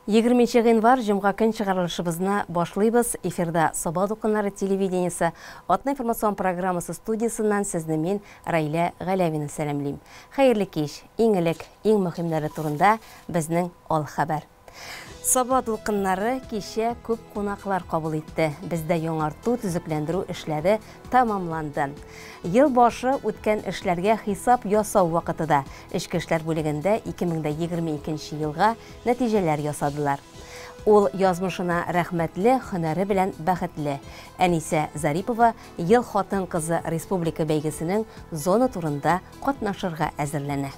20 январь жұмға күн шығарылышыбызына башлайбыз. Эфирда Сабад оқынары телевидениесі атна информацион программасы студиясынан сізні мен Райлә Ғаләвені сәлемлейм. Хайырлы кеш, еңілік, ең мұхимдары турында біздің ал хабар. Сабад оқынары кеше көп қонақлар қабыл етті. Бізді яңарту, түзіклендіру ішлері тамамланды. Ел башы өткен ішлерге хисап ясау вақытыда ішкі ішлер бөлігінде 2022 елға нәтижелер ясадылар. Ол язмышына рәхмәтлі, хөнәре белән бәхетле. Әнисе Зарипова ел хатын кызы республика бәйгесенең зона турында катнашырга әзерләнә.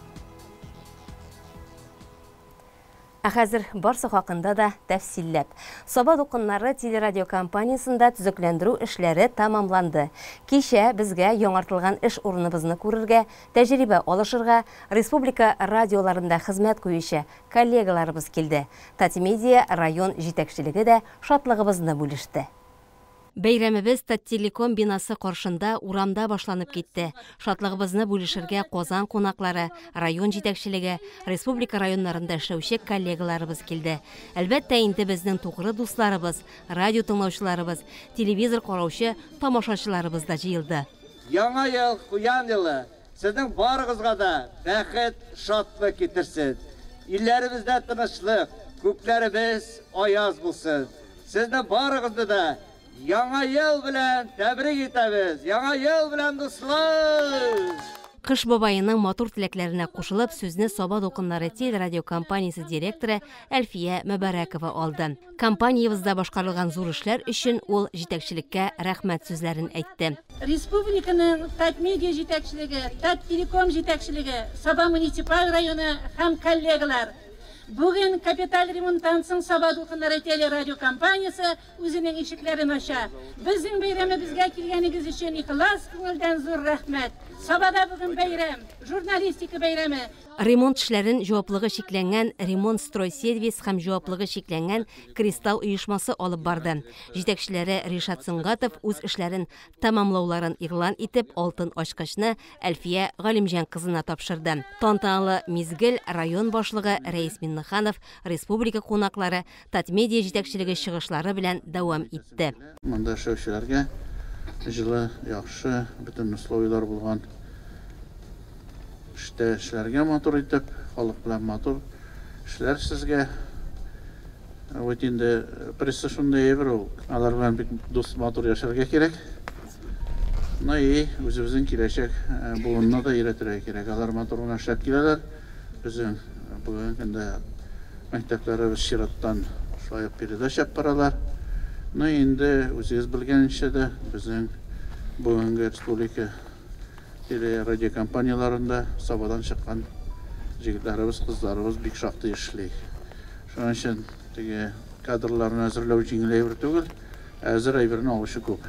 Хәзер барсы хакында да тәфсилләп. Сабад оқыннары телерадио компаниясында түзекләндерү эшләре тамамланды. Кичә безгә яңартылган эш урыныбызны күрергә, тәҗрибә алышырга республика радиоларында хезмәт куючы коллегаларыбыз килде. Татмедиа район җитәкчелеге дә шатлыгыбызны бүлеште. Бәйрәмебез Таттелеком бинасы каршында урамда башланып китте. Шатлыгыбызны бүлешергә Казан кунаклары, район җитәкчелеге, республика районнарында эшләүче коллегаларыбыз килде. Әлбәттә, инде безнең тугры дусларыбыз, радио тыңлаучыларыбыз, телевизор караучы тамашачыларыбыз да җыелды. Яңа ел, куян елы, сезнең барыгызга да бәхет, шатлык китерсен. Илләребездә тынычлык, күкләребез аяз булсын. Сезнең барыгызны да Яңа ел белән тәбрик итәбез. Яңа ел белән дуслар. Кыш бабайының матур теләкләренә кушылып, сүзне Сабад оқыннары телерадио компаниясе директоры Әлфия Мәбәрәкова алды. Компаниябызда башкарылган зур эшләр өчен ул җитәкчелеккә рәхмәт сүзләрен әйтте. Республиканың Татмедиа җитәкчелеге, Таттелеком җитәкчелеге, Саба муниципаль районы һәм коллегалар Бүген капиталь ремонттан соң Сабад оқыннары телерадио компаниясы үзенең ишекләрен ача. Безнең бәйрәмебезгә килгәнегез өчен ихлас күңелдән зур рәхмәт. Сабада бүген бәйрәм, журналистика бәйрәме. Ремонт эшләрен җаваплыгы шикләнгән Ремонт строй сервис һәм җаваплыгы шикләнгән Кристалл оешмасы алып барды. Җитәкчеләре Ришат Сыңгатов үз эшләрен тамамлауларын игълан итеп, алтын ачкычны Әлфия Галимҗан кызына тапшырды. Тантаналы мизгел район башлыгы Рәис Миннеханов, республика кунаклары, Татмедиа җитәкчелеге чыгышлары белән дәвам итте. Монда эшләүчеләргә җылы, яхшы, бөтен условиялар булган эшләргә матур итеп, халык белән матур эшләр сезгә. Вот инде пресса шундай әйбер ул. Алар белән бик дус матур яшәргә кирәк. И үзебезнең киләчәк буынны да өйрәтергә кирәк. Алар матур гына эшләп киләләр. Безнең бүген көндә мәктәпләребез чираттан шулай передача баралар. Инде үзегез белгәнчә дә безнең бүгенге республика телерадио компанияларында Сабадан чыккан җегетләребез, кызларыбыз бик шактый эшли. Шуның өчен теге кадрларны әзерләү җиңел әйбер түгел, әзер әйберне алышы күп.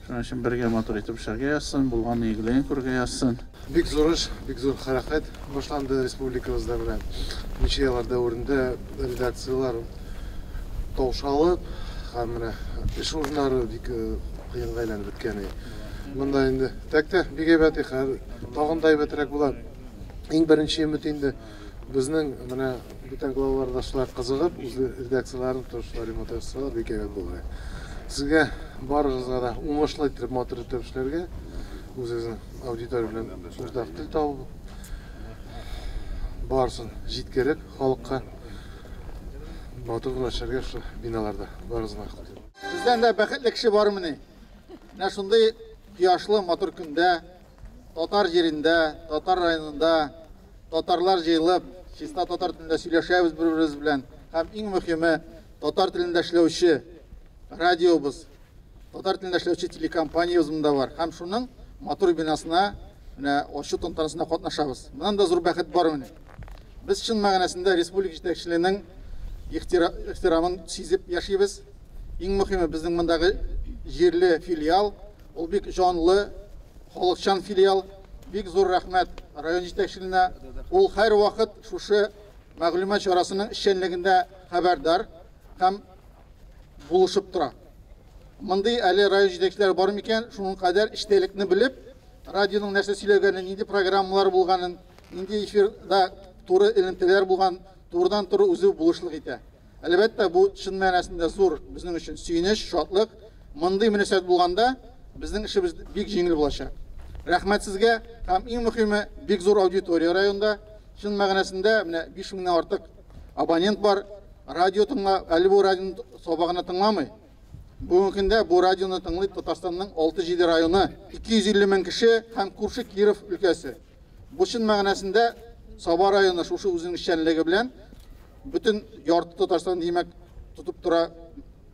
Шуның өчен бергә матур итеп эшләргә язсын, булган игелеген күргә язсын. Бик зур эш, бик зур хәрәкәт башланды республикабызда белән. Ничә еллар дәврендә редакциялар таушалып, һәм менә эш урыннары бик кыенга әйләнеп беткән. Монда инде тәктә бик әйбәт ихәр, тагын да әйбәтрәк була. Иң беренче өмет инде безнең менә бүтән главалардашлар кызыгып, үз редакцияларын ташлар ремонт ясаалар, бик әйбәт булды. Сезгә барыгызга да уңышлы итеп матур итеп эшләргә, үзегезнең аудитория белән уртак тел табып, барсын җиткереп, халыкка матур гына эшләргә шу биналарда барыгызга. Бездән дә бәхетле кеше бармыни? Менә шундый кояшлы матур көндә, татар җирендә, татар районында татарлар җыелып, чиста татар телендә сөйләшәбез бер-беребез белән. Һәм иң мөһиме, татар телендә эшләүче радиобыз, татар телендә эшләүче телекомпаниябыз монда бар. Һәм шуның матур бинасына, менә ачу тантанасына катнашабыз. Моннан да зур бәхет бармыни? Без чын мәгънәсендә республика җитәкчелегенең ихтирамын сизеп яшибез. Иң мөһиме, безнең мондагы җирле филиал, ул бик җанлы, халыкчан филиал. Бик зур рәхмәт район җитәкчелегенә. Ул һәр вакыт шушы мәгълүмат чарасының эшчәнлегендә хәбәрдар һәм булышып тора. Мондый әле район җитәкчеләре бар микән? Шуның кадәр эштәлекне белеп, радионың нәрсә сөйләгәнен, нинди программалар булганын, нинди эфирда туры элемтәләр булган, турыдан-туры үзе булышлык итә. Әлбәттә, бу чын мәгънәсендә зур безнең өчен сөенеч, шатлык. Мондый мөнәсәбәт булганда безнең эшебез бик җиңел булачак. Рәхмәт сезгә һәм иң мөһиме бик зур аудитория районда. Чын мәгънәсендә менә 5 меңнән артык абонент бар. Радио тыңла, әле бу радионы сабагына тыңламый. Бүгенге көндә бу радионы тыңлый Татарстанның 6-7 районы, 250 мең кеше һәм күрше Киров өлкәсе. Бу чын мәгънәсендә Саба районы шушы үзенең эшчәнлеге белән bütün ярты Татарстан димәк тутып тора,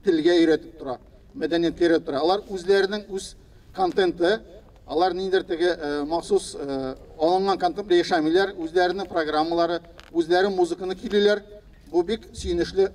телгә өйрәтеп тора, мәдәниятка өйрәтеп тора. Алар үзләренең үз контенты, алар ниндидер теге махсус алынган контент белән яшәмиләр, үзләренең программалары, үзләре музыканы көйлиләр. Бу бик сөенечле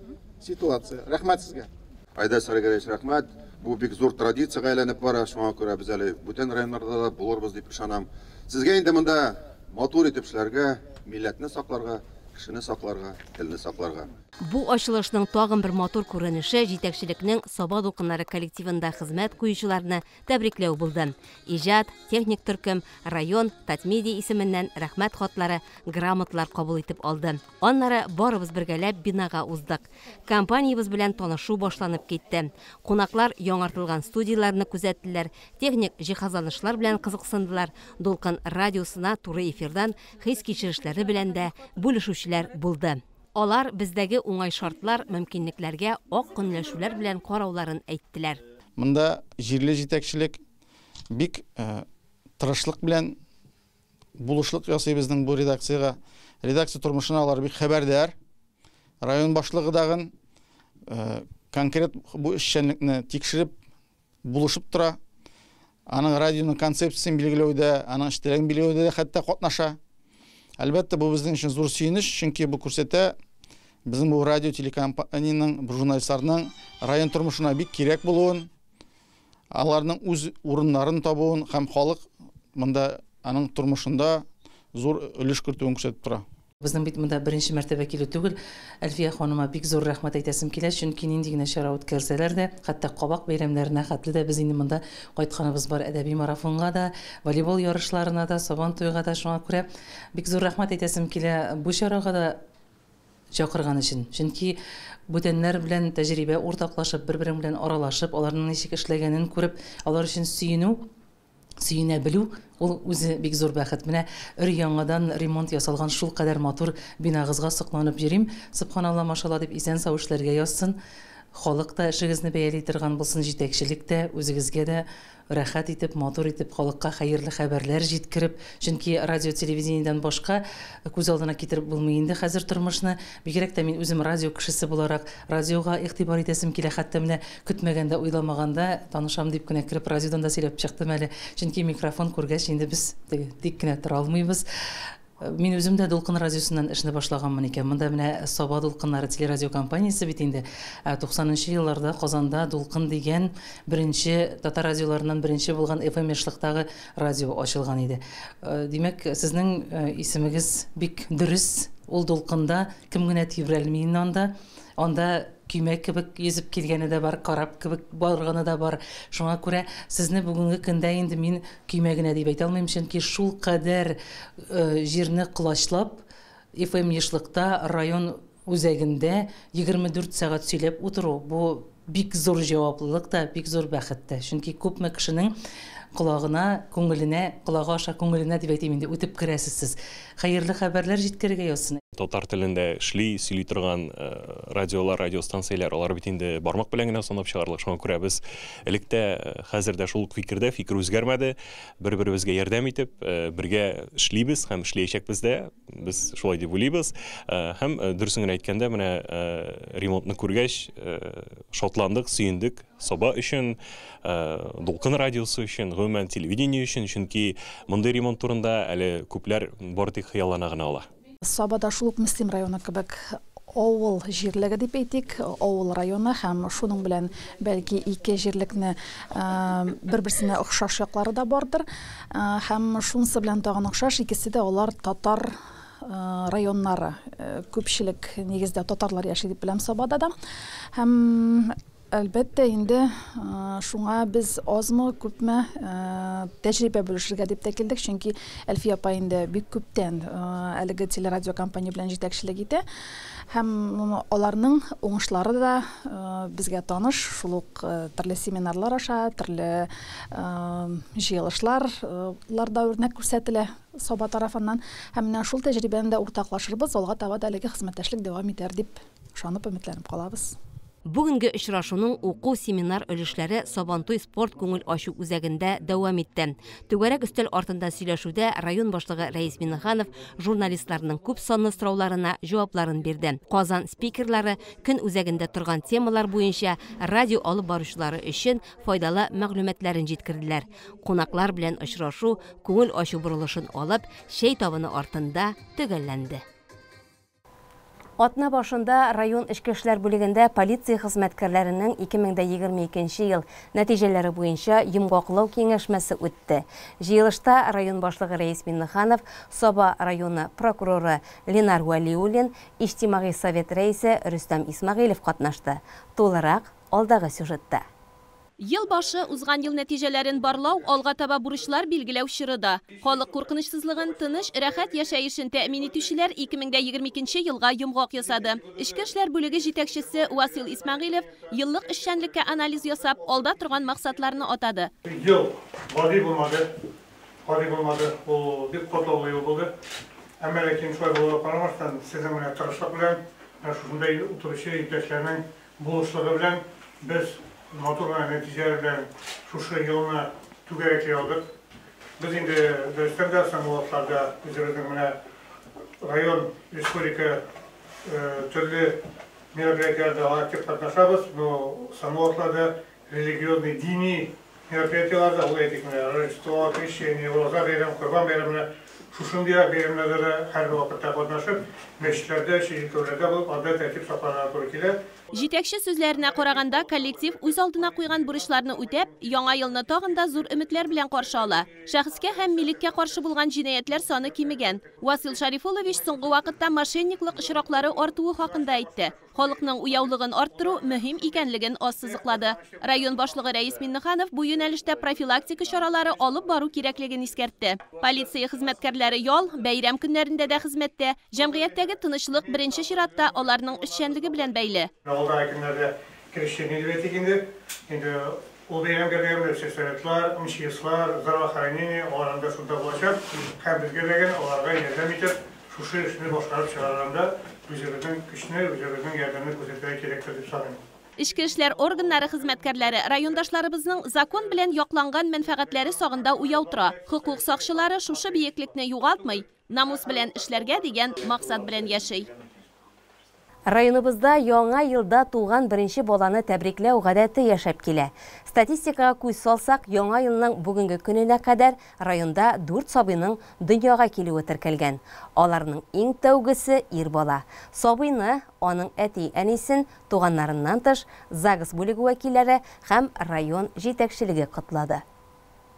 ситуация. Рәхмәт сезгә. Айдар Сарыгәрәч, рәхмәт. Бу бик зур традициягә әйләнеп бара, шуңа күрә без әле бүтән районнарда да булырбыз дип ышанам. Сезгә инде монда матур итеп эшләргә, милләтне сакларга, кешене сакларга, телне сакларга. Бу ачылышның тагын бер матур күренеше җитәкчелекнең Саба дулкыннары коллективында хезмәт куючыларны тәбрикләү булды. Иҗат, техник төркем, район, Татмедиа исеменнән рәхмәт хатлары, грамоталар кабул итеп алды. Аннары барыбыз бергәләп бинага уздык. Компаниябыз белән танышу башланып китте. Кунаклар яңартылган студияларны күзәттеләр, техник җиһазланышлар белән кызыксындылар. Дулкын радиосына туры эфирдан хис кичерешләре белән дә бүлешүчеләр булды. Алар бездәге уңай шартлар, мөмкинлекләргә ак көнләшүләр белән карауларын әйттеләр. Монда җирле җитәкчелек бик тырышлык белән булышлык ясый безнең бу редакциягә. Редакция тормышына алар бик хәбәрдар. Район башлыгы дагын конкрет бу эшчәнлекне тикшереп булышып тора. Аның радионың концепциясын билгеләүдә, аның эшләрен билгеләүдә хәтта катнаша. Әлбәттә, бу безнең өчен зур сөенеч, чөнки бу күрсәтә безнең бу радио телекомпанияның, журналистларның район тормышына бик кирәк булуын, аларның үз урыннарын табуын һәм халык монда аның тормышында зур өлеш кертүен күрсәтеп тора. Безнең бит монда беренче мәртәбә килү түгел. Әлфия ханыма бик зур рәхмәт әйтәсем килә, чөнки нинди генә чара үткәрсәләр дә, хәтта кабак бәйрәмнәренә хәтле дә без инде монда кайтканыбыз бар, әдәби марафонга да, волейбол ярышларына да, Сабан туйга да, шуңа күрә бик зур рәхмәт әйтәсем килә бу чарага да чакырган өчен. Чөнки бүтәннәр белән тәҗрибә уртаклашып, бер-берең белән аралашып, аларның ничек эшләгәнен күреп, алар өчен сөенә белү, ул үзе бик зур бәхет. Менә өр-яңадан ремонт ясалган шул кадәр матур бинагызга сокланып йөрим. Субханалла, машалла дип исән-сау эшләргә язсын. Халык та эшегезне бәяли торган булсын, җитәкчелек тә үзегезгә дә рәхәт итеп, матур итеп, халыкка хәерле хәбәрләр җиткереп, чөнки радио телевидениедән башка күз алдына китереп булмый инде хәзер тормышны. Бигрәк тә мин үзем радио кешесе буларак радиога игътибар итәсем килә, хәтта менә көтмәгәндә, уйламаганда танышам дип кенә кирип радиодан да сөйләп чыктым әле. Чөнки микрофон күргәч инде без тик кенә тора алмыйбыз. Мин үзем дә Дулкын радиосыннан эшне башлаганмын икән. Монда менә Саба Дулкыннары телерадио компаниясе бит инде 90-нчы елларда Казанда Дулкын дигән беренче татар радиоларыннан беренче булган FM яшьлектәге радио ачылган иде. Димәк, сезнең исемегез бик дөрес. Ул Дулкында кем генә тибрәлми анда көймәк кебек йөзеп килгәне дә бар, карап кебек барганы да бар. Шуңа күрә сезне бүгенге көндә инде мин көймәгенә дип әйтә алмыйм, чөнки шул кадәр җирне кылачлап FM яшьлектә район үзәгендә 24 сәгать сөйләп утыру, бу бик зур җаваплылык та, бик зур бәхет тә. Чөнки күпме кешенең колагына, күңеленә, колагы аша күңеленә дип әйтим инде, үтеп керәсез сез. Хәерле хәбәрләр җиткерергә язсын. Татар телендә сөйли торган радиолар, радиостанциялар, алар бит инде бармак белән генә санап чыгарлык. Шуңа күрә без электә хәзердә шул фикер үзгәрмәде. Бер-беребезгә ярдәм итеп, бергә эшлибез һәм эшләячәкбез дә. Без шулай дип уйлыйбыз. Һәм дөресен генә әйткәндә, менә ремонтны күргәч шатландык, сөендек. Саба өчен, Дулкын радиосы өчен, гомумән телевидение өчен, чөнки мондай ремонт турында әле күпләр бары тик хыяллана гына ала. Сабада шул ук Мөслим районы кебек авыл җирлеге дип әйтик, авыл районы һәм шуның белән бәлки ике җирлекне бер-берсенә охшаш яклары да бардыр. Һәм шунысы белән тагын охшаш, икесе дә алар татар районнары. Күпчелек нигездә татарлар яши дип беләм Сабада да. Һәм Әлбәттә инде шуңа без азмы күпме тәҗрибә бүлешергә дип тә килдек, чөнки Әлфия апа инде бик күптән әлеге телерадио компания белән җитәкчелек итә. Һәм аларның уңышлары да безгә таныш, шул ук төрле семинарлар аша, төрле җыелышларда үрнәк күрсәтелә Саба тарафыннан. Һәм менә шул тәҗрибәне дә уртаклашырбыз, алга таба да әлеге хезмәттәшлек дәвам итәр дип ышанып, өметләнеп калабыз. Бүгенге очрашуның уку семинар өлешләре Сабантуй спорт күңел ачу үзәгендә дәвам итте. Түгәрәк өстәл артында сөйләшүдә район башлыгы Рәис Миннеханов журналистларның күп санлы сорауларына җавапларын бирде. Казан спикерлары көн үзәгендә торган темалар буенча радио алып баручылары өчен файдалы мәгълүматларын җиткерделәр. Кунаклар белән очрашу күңел ачу бурылышын алып, шәй табыны артында төгәлләнде. Атна башында район эчке эшләр бүлегендә полиция хезмәткәрләренең 2022 ел нәтиҗәләре буенча йомгаклау киңәшмәсе үтте. Җыелышта район башлыгы Рәис Миннеханов, Саба районы прокуроры Ленар Валиуллин, Иҗтимагый совет рәисе Рөстәм Исмәгыйлев катнашты. Тулырак алдагы сюжетта. Ел башы узган ел нәтиҗәләрен барлау, алга таба бурычлар билгеләү чорыда. Халык куркынычсызлыгын, тыныч, рәхәт яшәешен тәэмин итүчеләр 2022 елга йомгак ясады. Эчке эшләр бүлеге җитәкчесе Васил Исмәгыйлев еллык эшчәнлеккә анализ ясап, алда торган максатларны атады. Ел гади булмады. Ул бик катлаулы ел булды. Әмма ләкин шулай булуга карамастан, сезнең менә тырышлык белән, шушындай утыручы иптәшләрнең булышлыгы белән без матур нәтиҗәләр белән шушы елны түгәрәкләй алдык. Без инде дөрестән соңгы вакытларда үзебезнең менә район республика төрле мероприятиеләрдә актив катнашабыз. Но соңгы вакытларда религиозный, дини мероприятиеләрдә, ул әйтик менә Рождество, Крещение, Роза бәйрәме, Курбан бәйрәме, шушындый бәйрәмнәрдә һәр вакытта катнашып, мәчетләрдә, шәһирләрдә булып, анда тәртип сакларга туры килә. Җитәкче сүзләренә караганда, коллектив үз алдына куйган бурычларны үтәп, яңа елны тагын да зур өметләр белән каршы ала. Шәхескә һәм милеккә каршы булган җинаятьләр саны кимегән. Васил Шарифуллович соңгы вакытта мошенниклык очраклары артуы хакында әйтте. Халыкның уяулыгын арттыру мөһим икәнлеген ассызыклады. Район башлыгы Рәис Миннеханов бу юнәлештә профилактика чаралары алып бару кирәклеген искәртте. Полиция хезмәткәрләре ял, бәйрәм көннәрендә дә хезмәттә, җәмгыятьтәге тынычлык беренче чиратта аларның эшчәнлеге белән бәйле. Алда көннәрдә Крещение инде ул бәйрәмгә сәләтләр, мчислар, здравоохранение, аларда шунда булачак, һәм безгә дигән аларга ярдәм итеп, шушы эшне башкарып чыгарганда үзебезнең көчне, үзебезнең ярдәмне күрсәтергә кирәктер дип саныйм. Эчке эшләр органнары хезмәткәрләре райондашларыбызның закон белән якланган мәнфәгатьләре сагында уяу тора. Хокук сакчылары шушы биеклекне югалтмый, намус белән эшләргә дигән максат белән яши. Районыбызда яңа елда туган беренче баланы тәбрикләү гадәте яшәп килә. Статистикага күз салсак, яңа елның бүгенге көненә кадәр районда 4 сабыйның дөньяга килүе теркәлгән. Аларның иң тәүгесе ир бала. Сабыйны, аның әти-әнисен туганнарыннан тыш ЗАГС бүлеге вәкилләре һәм район җитәкчелеге котлады.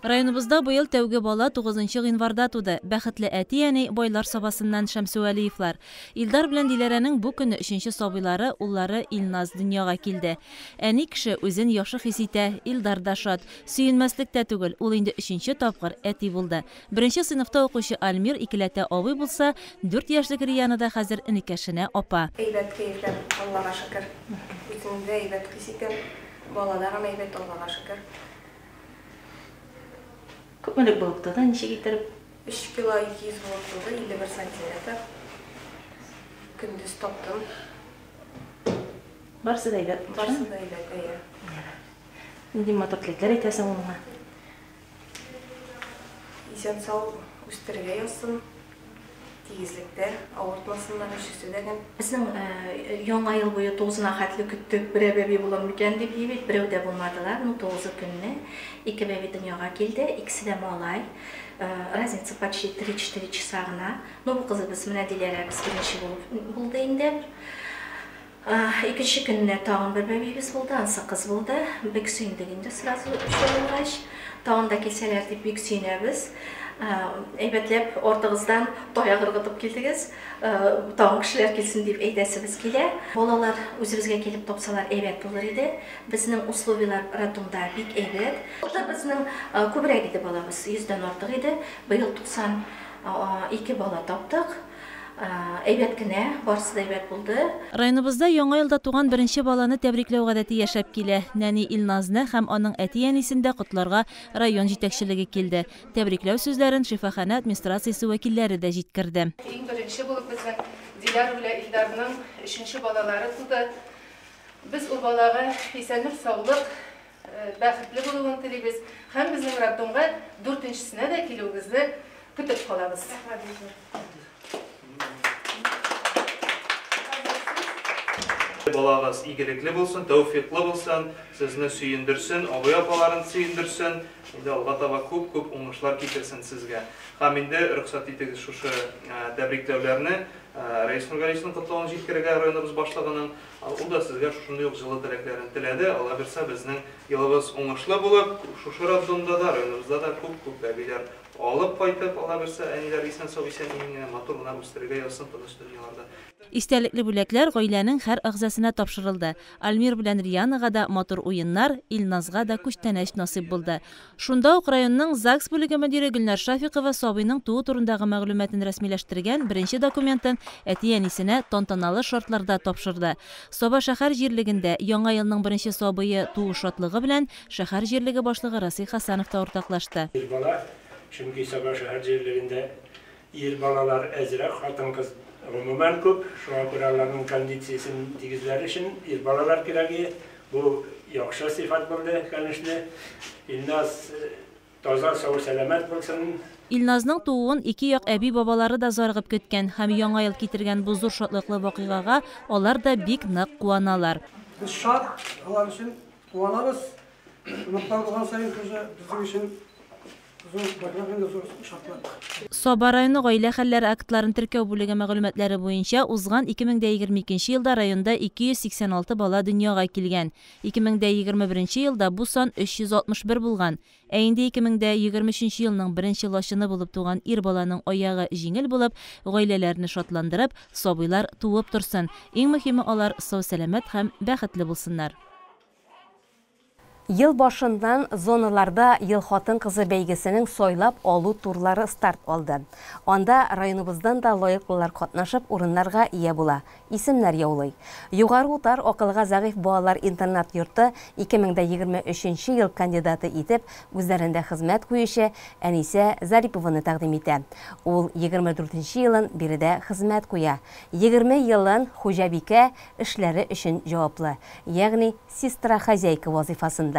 Районыбызда быел тәүге бала 9 гыйнварда туды. Бәхетле әти-әни байлар сабасыннан Шәмсүәлиевлар. Илдар белән Диләрәнең бу көнне 3нче сабыйлары, уллары Илназ дөньяга килде. Әни кеше үзен яхшы хис итә, Илдар да шат. Сөенмәслек тә түгел, ул инде 3нче тапкыр әти булды. 1нче сыйныфта укучы Альмир икеләтә абый булса, 4 яшьлек Рияна да хәзер энекәшенә апа. Әйбәт кәефләр, Аллага шөкер. Үземдә әйбәт хис итәм, балаларым әйбәт, Аллага шөкер. Күпмелек булып туды, ничек иттереп? 3 кило 200 булып туды, 51 сантиметр. Көндез таптым. Барсы да әйбәт. Барсы да әйбәт, әйе. Нинди матур теләкләр әйтәсең уңа? Исән сау үстергә язсын. Тигезлектә, авыртмасыннан өшесүдәген. Безнең яңа ел буе 9-на хәтле көттек, бер бәби булыр микән дип ебет, берәү дә булмадылар. 9 көнне 2 бәби дөньяга килде, икесе дә малай. Разница почти 3-4 часа гына. Ну бу кызыбыз менә Диләрәбез беренче булды инде. Икенче көнне тагын бер бәбибез булды, анысы кыз булды. Бик сөендек инде сразу шулай. Тагын да килсәләр дип бик сөенәбез. әйбәтләп ортыгыздан таяк ыргытып килдегез. Тагын кешеләр килсен дип әйтәсебез килә. Балалар үзебезгә килеп тапсалар әйбәт булыр иде. Безнең условиялар роддомда бик әйбәт. Анда безнең күбрәк иде балабыз, 100дән артык иде. Быел 92 бала таптык. Әйбәт кенә, барысы да әйбәт булды. Районыбызда яңа елда туган беренче баланы тәбрикләү гадәте яшәп килә. Нәни Илназны һәм аның әти-әнисен дә котларга район җитәкчелеге килде. Тәбрикләү сүзләрен шифахана администрациясе вәкилләре дә җиткерде. Иң беренче булып безнең Дилар белән Илдарның 3нче балалары туды. Без ул балага исәнлек, саулык, бәхетле булуын телибез. Һәм безнең роддомга 4нчесенә дә килүегезне көтеп калабыз. Балагыз игелекле булсын, тәүфиклы булсын, сезне сөендерсен, абый-апаларын сөендерсен, инде алга таба күп уңышлар китерсен сезгә. Һәм инде рөхсәт итегез шушы тәбрикләүләрне Рәис Нургалиевның котлавын җиткерергә районыбыз башлыгының, ул да сезгә шушындый ук җылы теләкләрен теләде. Алла бирсә безнең елыбыз уңышлы булып, шушы роддомда да, районыбызда да күп бәбиләр алып кайтып, алла бирсә әниләр исән-сау исән матур гына үстерергә язсын тыныч дөньяларда. Истәлекле бүләкләр гаиләнең һәр әгъзасына тапшырылды. Альмир белән Риянага да матур уеннар, Илназга да күчтәнәч насыйп булды. Шунда ук районның ЗАГС бүлеге мөдире Гөлнар Шафикова сабыйның туу турындагы мәгълүматын рәсмиләштергән беренче документын әти-әнисенә тантаналы шартларда тапшырды. Саба шәһәр җирлегендә яңа елның беренче сабые туу шатлыгы белән шәһәр җирлеге башлыгы Расих Хасанов та уртаклашты. Чөнки Саба шәһәр җирлегендә ир балалар әзрәк, хатын-кыз гомумән күп. Шуңа күрә аларның кондициясын тигезләр өчен ир балалар кирәге. Бу яхшы сыйфат булды, конечно. Илназ таза, сау, сәламәт булсын. Илназның тууын ике як әби бабалары да зарыгып көткән һәм яңа ел китергән бу зур шатлыклы вакыйгага алар да бик нык куаналар. Без шат, алар өчен куанабыз. Мактау булган сайын безнең өчен Саба районы гаилә хәлләре актларын теркәү бүлеге мәгълүматлары буенча узган 2022 елда районда 286 бала дөньяга килгән. 2021 елда бу сан 361 булган. Ә инде 2023 елның беренче лачыны булып туган ир баланың аягы җиңел булып, гаиләләрне шатландырып, сабыйлар туып торсын. Иң мөһиме алар сау-сәламәт һәм бәхетле булсыннар. Ел башындан зоналарда ел хатын кызы бәйгесенең сайлап алу турлары старт алды. Анда районыбыздан да лаеклылар катнашып урыннарга ия була. Исемнәр яулый. Югары утар акылга зәгыйф балалар интернат йорты 2023 ел кандидаты итеп үзләрендә хезмәт куючы Әнисә Зарипованы тәкъдим итә. Ул 24 елын биредә хезмәт куя. 20 елын хуҗабикә эшләре өчен җаваплы, ягъни сестра хозяйка вазифасында.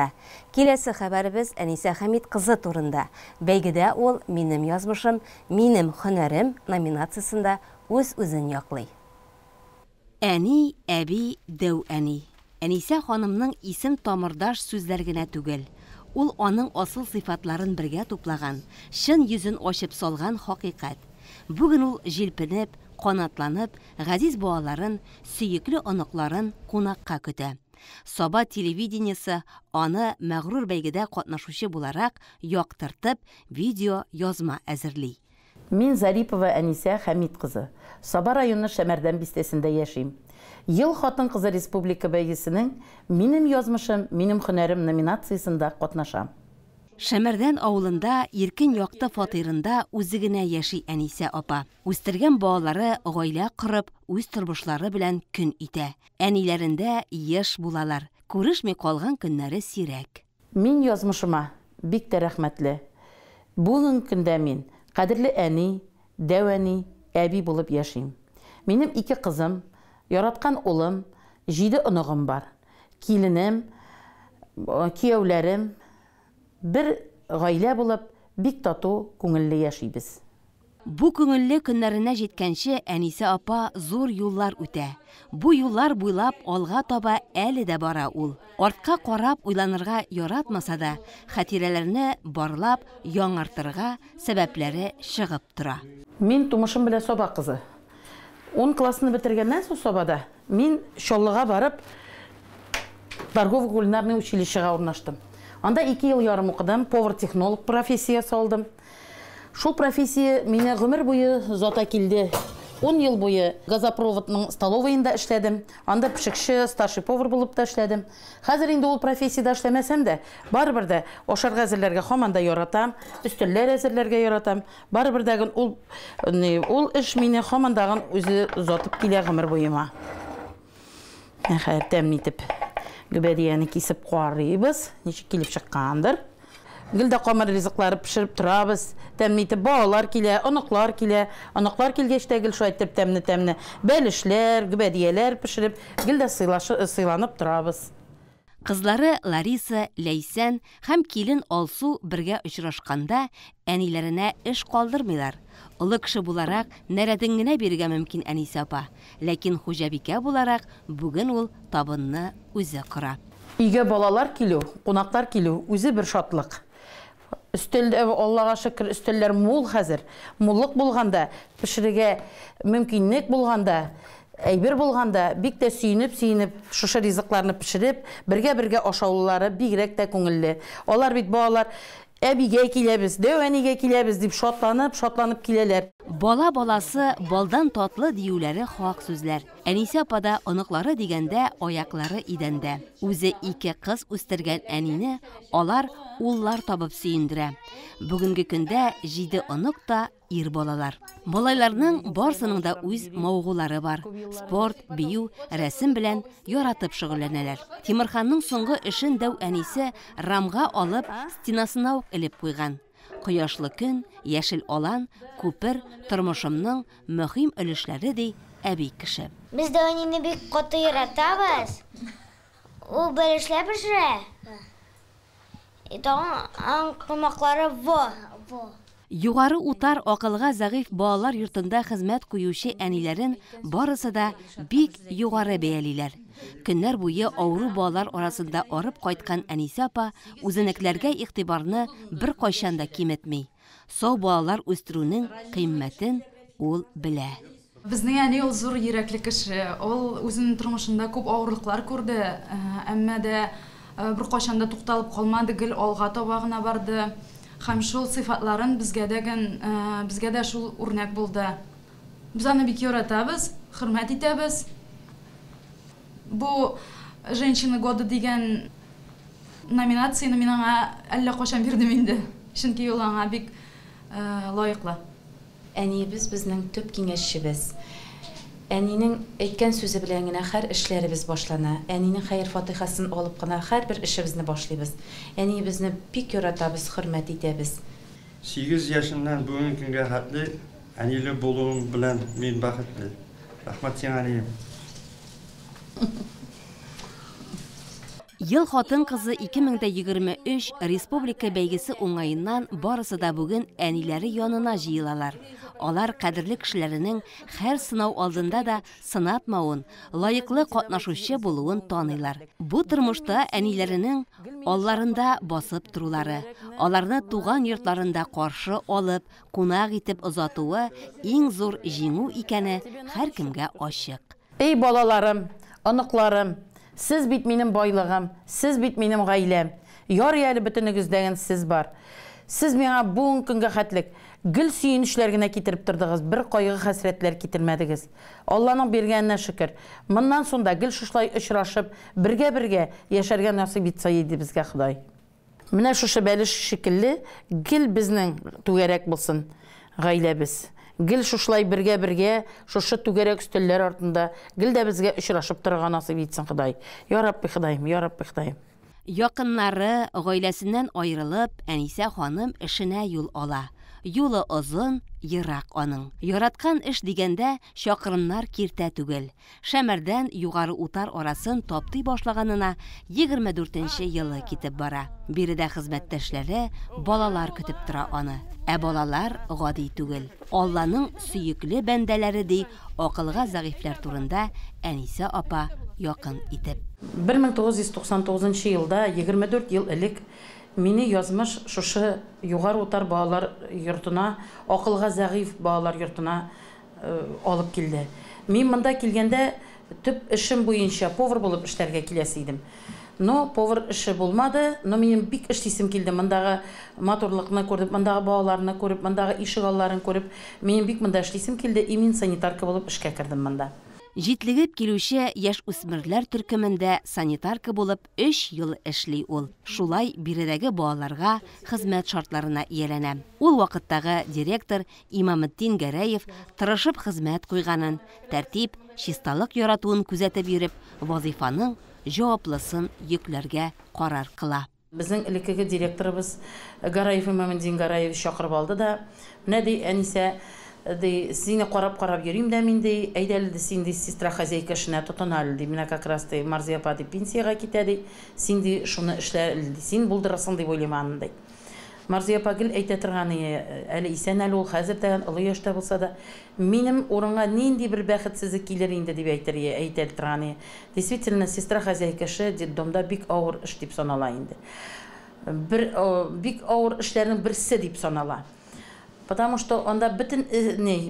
Киләсе хәбәребез Әнисә Хәмит кызы турында. Бәйгедә ул "Минем язмышым, минем һөнәрем" номинациясында үз-үзен яклый. Әни, әби, дәү әни. Әнисә ханымның исем тамырдаш сүзләр генә түгел. Ул аның асыл сыйфатларын бергә туплаган, шын йөзен ачып салган хакыйкать. Бүген ул җилпенеп, канатланып, газиз балаларын, сөекле оныкларын кунакка көтә. Саба телевидениесе аны мәгърур бәйгедә катнашучы буларак яктыртып, видео язма әзерли. Мин Зарипова Әнисә Хәмит кызы. Саба районы Шәмәрдән бистәсендә яшим. Ел хатын кызы республика бәйгесенең "Минем язмышым, минем һөнәрем" номинациясендә катнашам. Шәмәрдән авылында иркен якты фатирында үзе генә яши Әнисә апа. Үстергән балалары гаилә корып, үз тормышлары белән көн итә. Әниләрендә яшь булалар. Күрешми калган көннәре сирәк. Мин язмышыма бик тә рәхмәтле. Бүген көндә мин кадерле әни, дәвәни, әби булып яшим. Минем 2 кызым, яраткан улым, 7 оныгым бар. Киленем, кияүләрем, bir гаилә булып, бик тату, күңелле яшибез. Бу күңелле көннәренә җиткәнче Әнисә апа зур юллар үтә. Бу юллар буйлап алга таба әле дә бара ул. Артка карап уйланырга яратмаса да, хатирәләрне барлап яңартырга сәбәпләре чыгып тора. Мин тумышым белән Саба кызы. 10 классны бетергәннән соң Сабада мин Чаллыга барып торгово-кулинарный училищега урнаштым. Анда 2 ел ярым укыдым, повар-технолог профессиясы алдым. Шул профессия мине гомер буе зата килде. 10 ел буе газопроводның столовыйында эшләдем. Анда пешекче, старший повар булып та эшләдем. Хәзер инде ул профессияда эшләмәсәм дә, барыбер дә ашарга әзерләргә һаман да яратам, өстәлләр әзерләргә яратам. Барыбер дә ул эш мине һаман да үзе узатып килә гомер буема. Хәер, тәмин итеп гөбәдияне кисеп карыйбыз, ничек килеп чыккандыр. Гөлдә камыр ризыклары пешереп торабыз. Тәмин итеп балалар килә, оныклар килә. Оныклар килгәч тә гел шулай итеп тәмне бәлешләр, гөбәдияләр пешереп, гөлдә сыйланып торабыз. Кызлары Лариса, Ләйсән һәм килен Алсу бергә очрашканда әниләренә эш калдырмыйлар. Олы кеше буларак нәреден генә бирергә мөмкин Әнисе апа, ләкин хуҗабикә буларак бүген ул табынны үзе кора. Өйгә балалар килү, кунаклар килү үзе бер шатлык. Өстәлдә Аллага шөкер, өстәлләр мул хәзер. Муллык булганда, пешерергә мөмкинлек булганда, әйбер булганда, бик тә сөенеп, шушы ризыкларны пешереп, бергә ашаулары бигрәк тә күңелле. Алар бит балалар әбигә киләбез, дәвәнигә киләбез дип шатланып киләләр. Бала баласы балдан татлы диюләре хак сүзләр. Әнисе апада оныклары дигәндә аяклары идәндә. Үзе 2 кыз үстергән әнине алар уллар табып сөендерә. Бүгенге көндә 7 онык та ир балалар. Малайларның барсының да үз мавыгулары бар. Спорт, бию, рәсем белән яратып шөгыльләнәләр. Тимерханның соңгы эшен дәү әнисе рамга алып стенасына ук элеп куйган. Кояшлы көн, яшел алан, күпер тормышымның мөһим өлешләре ди әби кеше. Без дәвәнине бик каты яратабыз. Ул бәлешләр пешерә. Тагын кымаклары во. Югары утар акылга зәгыйф балалар йортында хезмәт куючы әниләрен барысы да бик югары бәялиләр. Көннәр буе авыру балалар арасында арып кайткан Әнисе апа үзенекләргә игътибарны бер кайчан да киметми. Сау балалар үстерүнең кыйммәтен ул белә. Безнең әни ул зур йөрәкле кеше. Ул үзенең тормышында күп авырлыклар күрде, әмма дә бер кайчан да тукталып калмады, гел алга таба гына барды. Һәм шул сыйфатларын безгә дә шул үрнәк булды. Без аны бик яратабыз, хөрмәт итәбез. Бу женщина года дигән номинацияны мин аңа әллә кайчан бирдем инде. Чөнки ул аңа бик лаеклы. Әниебез безнең төп киңәшчебез. Әнинең әйткән сүзе белән генә һәр эшләребез башлана. Әнинең хәйр фатихасын алып кына һәрбер эшебезне башлыйбыз. Әниебезне бик яратабыз, хөрмәт итәбез. 8 яшымнан бүгенге көнгә хәтле әниле булуым белән мин бәхетле. Рәхмәт сиңа, әнием. Ел хатын кызы 2023 республика бәйгесе уңайыннан барысы да бүген әниләре янына җыелалар. Алар кадерле кешеләренең һәр сынау алдында да сынатмавын, лаеклы катнашучы булуын таныйлар. Бу тормышта әниләренең алларында басып торулары, аларны туган йортларында каршы алып, кунак итеп озатуы иң зур җиңү икәне һәркемгә ачык. Эй балаларым, оныкларым, сез бит минем байлыгым, сез бит минем гаиләм. Ярый әле бөтенегездән сез бар. Сез миңа бүген көнгә хәтлек гел сөенечләр генә китереп тордыгыз, бер кайгы хәсрәтләр китермәдегез. Алланың биргәненә шөкер. Моннан соңда гел шушлай очрашып, бергә яшәргә насыйп итсә иде безгә Ходай. Менә шушы бәлеш шикелле гел безнең түгәрәк булсын гаиләбез. Гел шушлай бергә, шушы түгәрәк өстәлләр артында гел дә безгә очрашып торган насыйп итсен Ходай. Я Рабби Ходаем, я Рабби Ходаем. Якыннары гаиләсеннән аерылып, Әнисе ханым эшенә юл ала. Юлы озын, ерак аның. Яраткан эш дигәндә чакрымнар киртә түгел. Шәмәрдән югары утар арасын таптый башлаганына 24нче елы китеп бара. Биредә хезмәттәшләре, балалар көтеп тора аны. Ә балалар гади түгел. Алланың сөекле бәндәләре ди, акылга зәгыйфләр турында Әнисе апа якын итеп. 1999 елда 24 ел элек мине язмыш шушы югары утар балалар йортына, акылга зәгыйф балалар йортына алып килде. Мин монда килгәндә төп эшем буенча повар булып эшләргә киләсе идем. Но повар эше булмады, но минем бик эшлисем килде. Мондагы матурлыкны күреп, мондагы балаларны күреп, мондагы ишек алларын күреп, минем бик монда эшлисем килде, и мин санитарка булып эшкә кердем монда. Җитлегеп килүче яшь үсмерләр төркемендә санитарка булып 3 ел эшли ул. Шулай биредәге балаларга хезмәт шартларына ияләнә. Ул вакыттагы директор Имаметдин Гәрәев тырышып хезмәт куйганын, тәртип, чисталык яратуын күзәтеп йөреп, вазифаның җаваплысын йөкләргә карар кыла. Безнең элеккеге директорыбыз Гәрәев Имаметдин Гәрәев чакырып алды да, менә ди, Әнисә, ди, сине карап йөрим дә мин ди, әйдәле ди, син ди сестра хозяйка эшенә тотына әле ди, менә как раз ди Марзия апа ди пенсияга китә ди, син ди шуны эшләр ди, син булдырасың дип уйлыйм аны ди. Марзия апа гел әйтә торганы, әле исән әле ул хәзер дә олы яшьтә булса да, минем урынга нинди бер бәхетсезлек килер инде дип әйтә торганы. Действительно, сестра хозяйка эше детдомда бик авыр эш дип санала инде. Бик авыр эшләрнең берсе дип санала. Потому что анда бөтен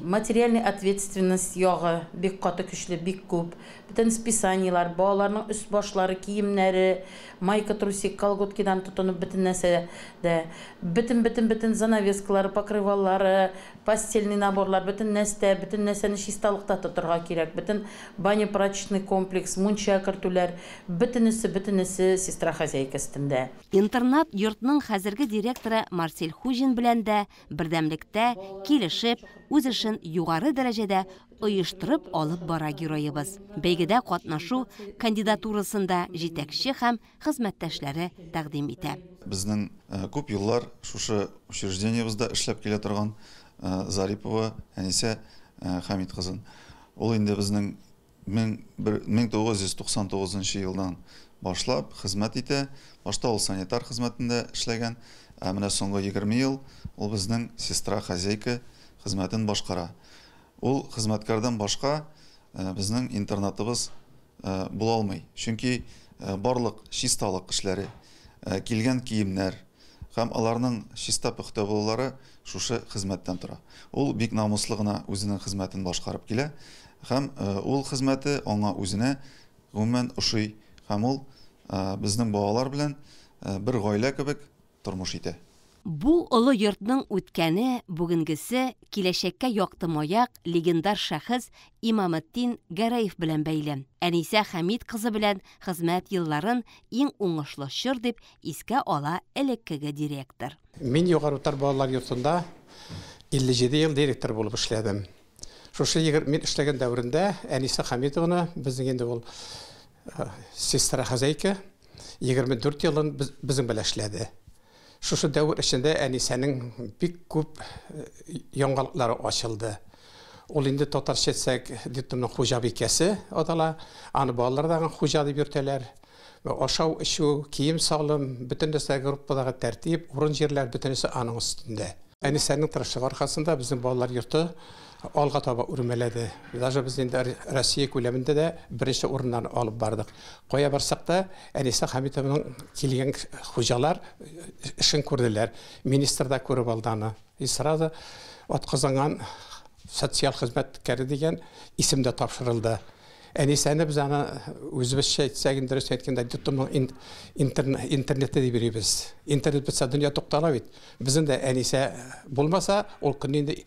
материальный ответственность ягы бик каты көчле, бик күп. Бөтен списаниялар, балаларның үст башлары, киемнәре, майка, трусик, колготкадан тотынып бөтен нәрсә дә, бөтен занавескалары, покрываллары, постельный наборлар, бөтен нәрсәне чисталыкта тотырга кирәк, бөтен баня-прачечный комплекс, мунча кертүләр, бөтенесе сестра хозяйка өстендә. Интернат йортның хәзерге директоры Марсель Хужин белән дә бердәмлектә килешеп, үз эшен югары дәрәҗәдә оештырып алып бара героебыз. Бәйгедә катнашу кандидатурасында җитәкче һәм хезмәттәшләре тәкъдим итә. Безнең күп еллар шушы учреждениебызда эшләп килә торган Зарипова Әнисә Хамит кызын. Ул инде безнең 1999 елдан башлап хезмәт итә. Башта ул санитар хезмәтендә эшләгән, менә соңгы 20 ел ул безнең сестра хозяйка хезмәтен башкара. Ул хезмәткәрдән башка безнең интернатыбыз була алмый. Чөнки барлык чисталык эшләре, килгән киемнәр һәм аларның чиста пөхтә булулары шушы хезмәттән тора. Ул бик намуслы гына үзенең хезмәтен башкарып килә һәм ул хезмәте аңа үзенә гомумән ошый һәм ул безнең балалар белән бер гаилә кебек тормыш итә. Бу олы йортның үткәне, бүгенгесе киләчәккә якты маяк легендар шәхес Имаметдин Гәрәев белән бәйле. Әнисә Хамит кызы белән хезмәт елларын иң уңышлы чор дип искә ала элеккеге директор. Мин югары утар балалар йортында 57 ел директор булып эшләдем. Шушы мин эшләгән дәврендә Әнисә Хамитовна безнең инде ул сестра хозяйка 24 елын безнең белән эшләде. Шушы дәвр эчендә Әнисәнең бик күп яңалыклары ачылды. Ул инде татарча әйтсәк, детдомның хуҗабикәсе атала, аны балалар да хуҗа дип йөртәләр. Ашау, эчү, кием салым, бөтен нәрсә группадагы тәртип, урын җирләр бөтенесе аның өстендә. Әнисәнең тырышлыгы аркасында безнең балалар йорты алга таба үрмәләде. Даже без инде Россия күләмендә дә беренче урыннарны алып бардык. Кая барсак та Әнисә Хамитовның килгән хуҗалар эшен күрделәр. Министр да күреп алды аны. И сразу атказанган социаль хезмәткәре дигән исемдә тапшырылды. Әнисәне без аны үзебезчә әйтсәк, дөрес әйткәндә, детдомның интернетта дип йөрибез. Интернет бетсә дөнья туктала бит. Безнең дә Әнисә булмаса, ул көн инде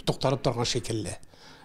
тукталып торган шикелле.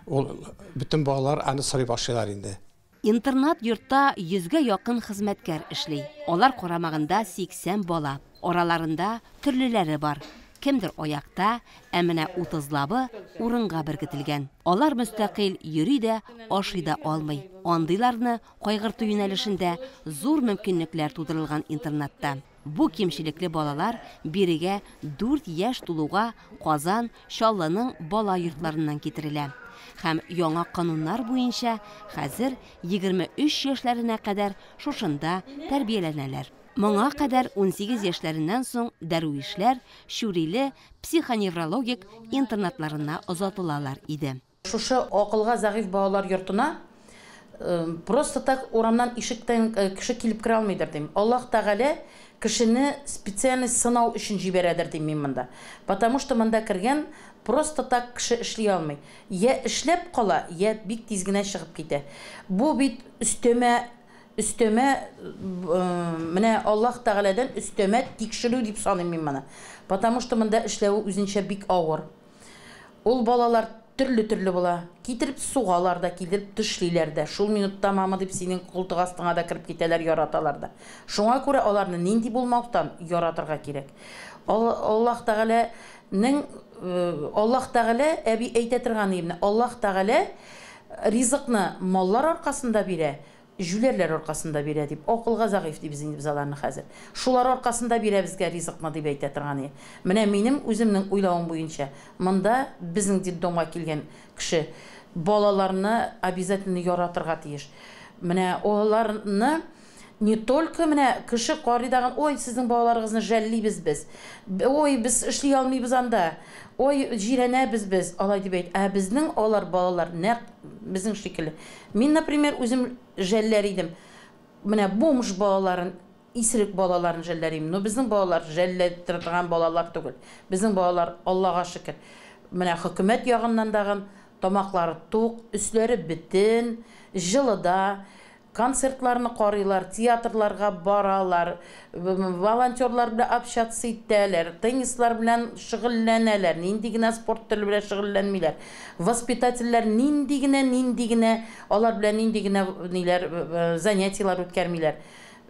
Ул бүтән балалар аны сорый башлыйлар инде. Интернат йортта 100-гә якын хезмәткәр эшли. Алар карамагында 80 бала. Араларында төрлеләре бар. Кемдер аякта, әмінә 30-лабы урынга беркетелгән. Алар мөстәкыйль йөри дә, ашый да алмый. Андыйларны кайгырту юнәлешендә зур мөмкинлекләр тудырылган интернатта. Бу кимчелекле балалар бирегә 4 яшь тулуга Казан, Чаллының бала йортларыннан китерелә. Һәм яңа кануннар буенча хәзер 23 яшьләренә кадәр шушында тәрбияләнәләр. Моңа кадәр 18 яшьләреннән соң дәрвишләр шүриле психоневрологик интернатларына озатылалар иде. Шушы акылга зәгыйф балалар йортына просто так урамнан ишектән кеше килеп керә алмыйдыр дим. Аллаһ Тәгалә кешене специальный сынау өчен җибәрәдер дим мин монда. Потому что монда кергән просто так кеше эшли алмый. Я эшләп кала, я бик тиз генә чыгып китә. Бу бит өстәмә Üstüme менә Аллаһ Тәгаләдән üstüme тикшерү дип саныйм мин моны. Потому что монда эшләү үзенчә бик авыр. Ул балалар төрле була. Китереп сугалар да, китереп тешлиләр дә. Шул минутта мама дип синең култык астыңа да кирип китәләр, яраталар да. Шуңа күрә аларны нинди булмактан яратырга кирәк. Аллаһ Тәгалә әби әйтә торган иде. Аллаһ Тәгалә ризыкны маллар аркасында бирә, жүләрләр аркасында бирә дип. Акылга зәгыйф дип без аларны хәзер. Шулар аркасында бирә безгә ризыкны дип әйтә торган иде. Менә минем үземнең уйлавым буенча, монда безнең детдомга килгән кеше балаларны обязательно яратырга тиеш. Менә аларны не только менә кеше карый даган, ой, сезнең балаларыгызны жәллибез без. Ой, без эшли алмыйбыз анда. Ой, җирәнәбез без, алай дип әйт. Безнең алар балалар нәкъ безнең шикелле. Мин, например, үзем жәлләр идем. Менә бомж балаларын, исерек балаларын жәлләр идем. Но безнең балалар жәлләп торган балалар түгел. Безнең балалар, Аллага шөкер, менә хөкүмәт ягыннан дагы тамаклары тук, үсләре бетен, җылыда, концертларны карыйлар, театрларга баралар, волонтерлар белән общаться итәләр, теннислар белән шөгыльләнәләр, нинди генә спорт төрле белән шөгыльләнмиләр. Воспитательләр нинди генә алар белән нинди генә ниләр занятиялар үткәрмиләр.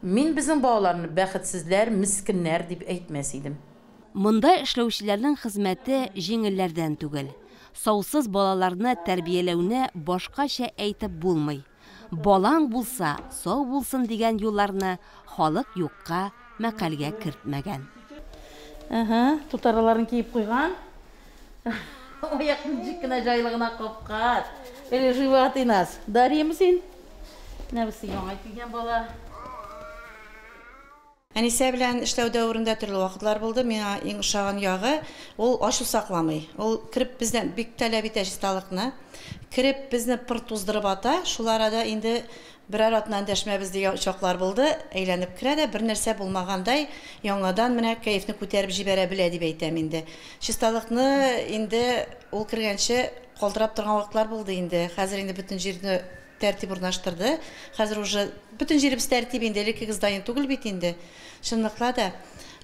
Мин безнең балаларны бәхетсезләр, мискеннәр дип әйтмәс идем. Монда эшләүчеләрнең хезмәте җиңелләрдән түгел. Саусыз балаларны тәрбияләүне башкача әйтеп булмый. Балаң булса, сау булсын дигән юлларны халык юкка, мәкалгә кертмәгән. Тутараларын киеп куйган. Аякны җиккенә җайлыгына капкат. Эле живат инас. Дарыймы син? Нәбесе яңа килгән бала. Әнисә белән эшләү дәврендә төрле вакытлар булды. Миңа иң ошаган ягы, ул ашу сакламый. Ул кирип бездән бик таләп итә чисталыкны. Кирип безне пыр туздырып ата. Шул арада инде берәр атнан дәшмәбез дигән чаклар булды. Әйләнеп керә дә бер нәрсә булмагандай, яңадан менә кәефне күтәреп җибәрә белә дип әйтәм инде. Чисталыкны инде ул кергәнче калтырап торган вакытлар булды инде. Хәзер инде бөтен җирне тәртип урнаштырды. Хәзер уже бөтен җиребез тәртип инде, элекке кыздайын түгел бит инде. Чынлыкта да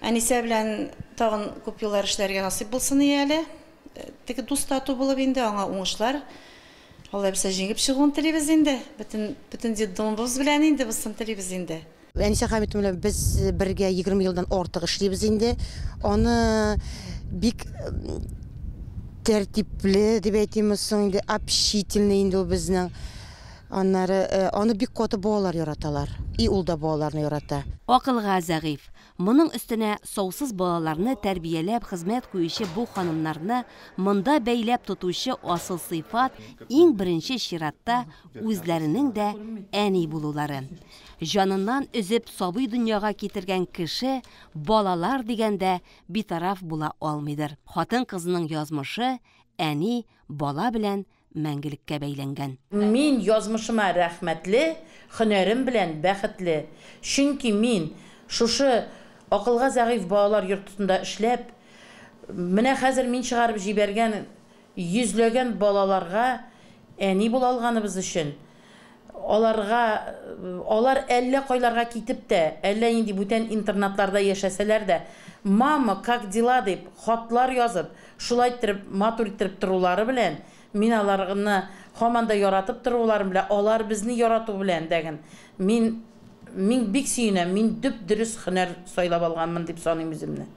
әнисә белән тагын күп еллар эшләргә насыйп булсын әле. Теге дус тату булып инде, аңа уңышлар. Алла безгә җиңеп чыгуын телибез инде. Бөтен детдомыбыз белән инде бусын телибез инде. Әнисә Хәмитова белән без бергә 20 елдан артык эшлибез инде. Аны бик тәртипле дип әйтимез инде, общительный инде ул безнең. Аны бик каты балалар яраталар. И ул да балаларны ярата. Акылга зәгыйф. Моның өстенә саусыз балаларны тәрбияләп хезмәт куючы бу ханымнарны монда бәйләп тотучы асыл сыйфат иң беренче чиратта үзләренең дә әни булулары. Җаныннан үзеп сабый дөньяга китергән кеше балалар дигәндә битараф була алмыйдыр. Хатын кызының язмышы әни бала белән мәңгелеккә бәйләнгән. Мин язмышыма рәхмәтле, һөнәрем белән бәхетле. Чөнки мин шушы акылга зәгыйф балалар йортында эшләп, менә хәзер мин чыгарып җибәргән йөзләгән балаларга әни була алганыбыз өчен, алар әллә кайларга китеп тә, әллә инде бүтән интернатларда яшәсәләр дә, мама, как дела дип хатлар язып, шулай итеп матур итеп торулары белән мин аларны һаман да яратып торулары белән, алар безне ярату белән дәгән. Мин бик сөенәм, мин дөп-дөрес һөнәр сайлап алганмын дип саныйм үземне.